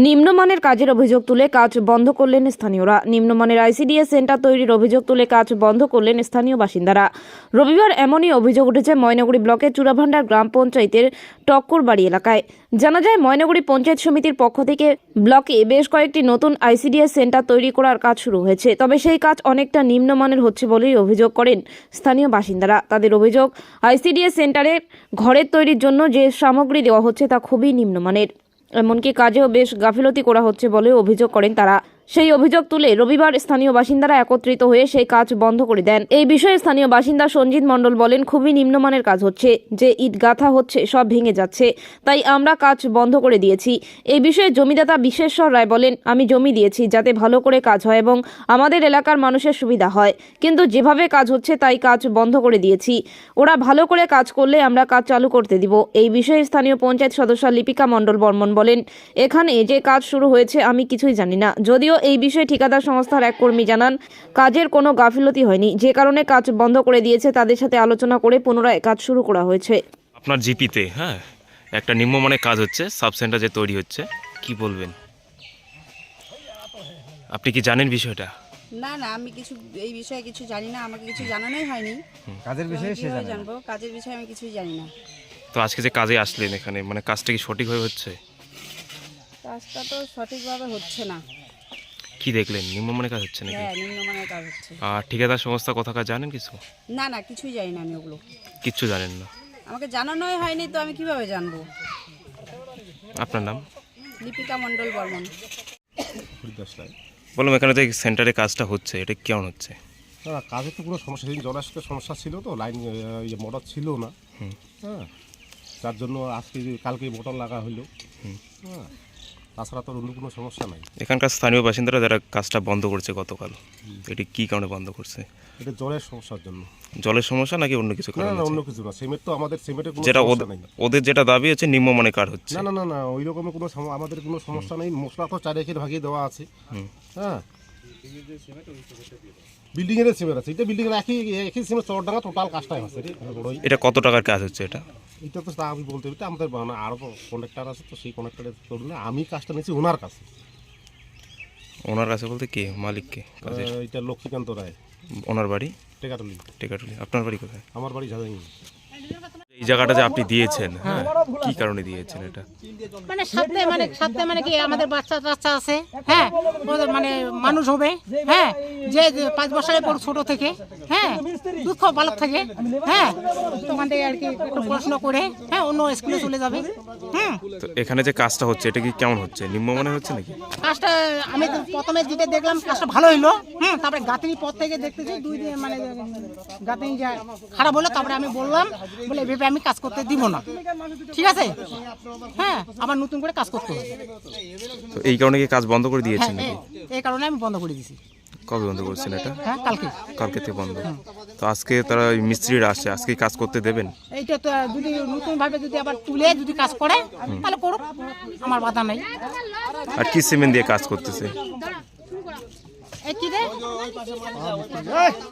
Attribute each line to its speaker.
Speaker 1: নিম্নমানের কাজের অভিযোগ তুলে কাজ বন্ধ করলেন স্থানীয়রা। নিম্নমানের আইসিডিএস সেন্টার তৈরির অভিযোগ তুলে কাজ বন্ধ করলেন স্থানীয় বাসিন্দারা। রবিবার এমনই অভিযোগ উঠেছে ময়নাগুড়ি ব্লকের চূড়াভান্ডার গ্রাম পঞ্চায়েতের টক্করবাড়ি এলাকায়। জানা যায়, ময়নাগুড়ি পঞ্চায়েত সমিতির পক্ষ থেকে ব্লকে বেশ কয়েকটি নতুন আইসিডিএস সেন্টার তৈরি করার কাজ শুরু হয়েছে। তবে সেই কাজ অনেকটা নিম্নমানের হচ্ছে বলেই অভিযোগ করেন স্থানীয় বাসিন্দারা। তাদের অভিযোগ, আইসিডিএস সেন্টারে ঘরের তৈরির জন্য যে সামগ্রী দেওয়া হচ্ছে তা খুবই নিম্নমানের। এমনকি কাজেও বেশ গাফিলতি করা হচ্ছে বলে অভিযোগ করেন তারা। সেই অভিযোগ তুলে রবিবার স্থানীয় বাসিন্দারা একত্রিত হয়ে সেই কাজ বন্ধ করে দেন। এই বিষয়ে স্থানীয় বাসিন্দা সঞ্জিত মণ্ডল বলেন, খুবই নিম্নমানের কাজ হচ্ছে, যে ইট গাঁথা হচ্ছে সব ভেঙে যাচ্ছে, তাই আমরা কাজ বন্ধ করে দিয়েছি। এই বিষয়ে জমিদাতা বিশ্বেশ্বর রায় বলেন, আমি জমি দিয়েছি যাতে ভালো করে কাজ হয় এবং আমাদের এলাকার মানুষের সুবিধা হয়, কিন্তু যেভাবে কাজ হচ্ছে তাই কাজ বন্ধ করে দিয়েছি। ওরা ভালো করে কাজ করলে আমরা কাজ চালু করতে দিব। এই বিষয়ে স্থানীয় পঞ্চায়েত সদস্য লিপিকা মণ্ডল বর্মন বলেন, এখানে যে কাজ শুরু হয়েছে আমি কিছুই জানি না। যদিও এই বিষয়ে ঠিকাদার সংস্থার এক কর্মী জানান, কাজের কোনো গাফিলতি হয়নি, যে কারণে কাজ বন্ধ করে দিয়েছে। তাদের সাথে আলোচনা করে পুনরায় কাজ শুরু করা হয়েছে।
Speaker 2: আপনার জিপিতে একটা নিম্নমানের কাজ হচ্ছে, সাব সেন্টার যে তৈরি হচ্ছে, কি বলবেন? আপনি কি জানেন বিষয়টা?
Speaker 3: না না, আমি কিছু এই বিষয়ে কিছু জানি না, আমাকে কিছু জানানোই হয়নি।
Speaker 4: কাজের বিষয়ে সে জানে না।
Speaker 3: জানবো কাজের বিষয়ে আমি কিছুই জানি না।
Speaker 2: তো আজকে যে কাজে আসলেন এখানে, মানে কাজটা কি সঠিকভাবে হচ্ছে?
Speaker 3: কাজটা তো সঠিকভাবে হচ্ছে না।
Speaker 2: কি দেখলেন, নিম্নমানের কাজ হচ্ছে নাকি?
Speaker 3: হ্যাঁ, নিম্নমানের কাজ হচ্ছে।
Speaker 2: আর ঠিকাদার সংস্থা কোথাকার জানেন কিছু?
Speaker 3: না না, কিছুই জানি না আমি ওগুলো।
Speaker 2: কিচ্ছু জানেন না?
Speaker 3: আমাকে জানানোই হয়নি, তো আমি কিভাবে জানবো?
Speaker 2: আপনার নাম?
Speaker 3: লিপিকা মণ্ডল বর্মন।
Speaker 2: বললাম, এখানে যে সেন্টারে কাজটা হচ্ছে, এটা কেমন হচ্ছে?
Speaker 5: না, কাজের তো পুরো সমস্যা, সেদিন জলাশয়ের সমস্যা ছিল, তো লাইন মোটর ছিল না। হ্যাঁ, যার জন্য আজকে কালকে মোটর লাগা হইলো। হ্যাঁ, তাছাড়া তো অন্য কোনো সমস্যা নাই।
Speaker 2: এখানকার স্থানীয় বাসিন্দারা যারা কাজটা বন্ধ করছে গতকাল, এটি কি কারণে বন্ধ করছে?
Speaker 5: এটা জলের সমস্যার জন্য।
Speaker 2: জলের সমস্যা নাকি অন্য কিছু কারণ?
Speaker 5: না, অন্য কিছু না। সিমেন্ট তো আমাদের সিমেন্টের কোনো
Speaker 2: যেটা
Speaker 5: সমস্যা নাই।
Speaker 2: ওদের যেটা দাবি হচ্ছে নিম্নমানের কাজ হচ্ছে।
Speaker 5: না না না না, ওই রকমের কোনো আমাদের কোনো সমস্যা নেই। মশলা তো চারিদিকে ভাগিয়ে দেওয়া আছে। হ্যাঁ, বিল্ডিং এর সিমেন্ট আছে, এটা বিল্ডিং এর একই সিমেন্ট চরডাঙ্গা টোটাল কাজটাই আছে।
Speaker 2: এটা কত টাকার কাজ হচ্ছে এটা?
Speaker 5: এটা তো তা আমি বলতে পারি, আমাদের আরও কন্ট্রাক্টর আছে, তো সেই কন্ট্রাক্টরের করলে আমি কাজটা নিয়েছি ওনার কাছে।
Speaker 2: ওনার কাছে বলতে কে, মালিক কে?
Speaker 5: এটা লক্ষ্মীকান্ত রায়।
Speaker 2: ওনার বাড়ি
Speaker 5: টেকাটুলি।
Speaker 2: টেকাটুলি। আপনার বাড়ি কোথায়?
Speaker 5: আমার বাড়ি ঝাঁঝাঙ্গি।
Speaker 2: এই জায়গাটা যে আপনি দিয়েছেন, কি কারণে দিয়েছেন এটা?
Speaker 6: সাথে কি আমাদের বাচ্চা আছে, হ্যাঁ, ওদের মানে মানুষ হবে, হ্যাঁ, যে 5 বছরের পর ছোট থেকে, হ্যাঁ, দুধ খাওয়া বালক থাকে, হ্যাঁ, তখন থেকে আর কি একটু পড়াশোনা করে, হ্যাঁ, অন্য স্কুলে চলে যাবে।
Speaker 2: তো এখানে যে কাজটা হচ্ছে, এটা কি কেমন হচ্ছে, নিম্নমানের হচ্ছে নাকি?
Speaker 6: কাজটা আমি তো প্রথমে যেটা দেখলাম কাজটা ভালো হইলো, তারপরে গাঁথনি পথ থেকে দেখতেছি 2 দিন মানে গাঁথনি যা খারাপ হলো, তারপরে আমি বললাম, বলে ভেবে আমি কাজ করতে দিব না, ঠিক আছে, হ্যাঁ, আবার নতুন করে কাজ করতে হবে।
Speaker 2: তো এই কারণে কি কাজ বন্ধ করে দিয়েছেন নাকি?
Speaker 6: এই কারণে আমি বন্ধ করে দিয়েছি।
Speaker 2: কবে বন্ধ করছেন এটা?
Speaker 6: হ্যাঁ,
Speaker 2: কালকে থেকে বন্ধ। তো আজকে তারা মিস্ত্রিরা আসছে, আজকে কাজ করতে দেবেন?
Speaker 6: এইটা তো যদি নতুন ভাবে যদি আবার তুলে যদি কাজ করে তাহলে করুক, আমার বাধা নাই।
Speaker 2: আর কি সিমেন্ট দিয়ে কাজ করতেছে?
Speaker 6: এই কি রে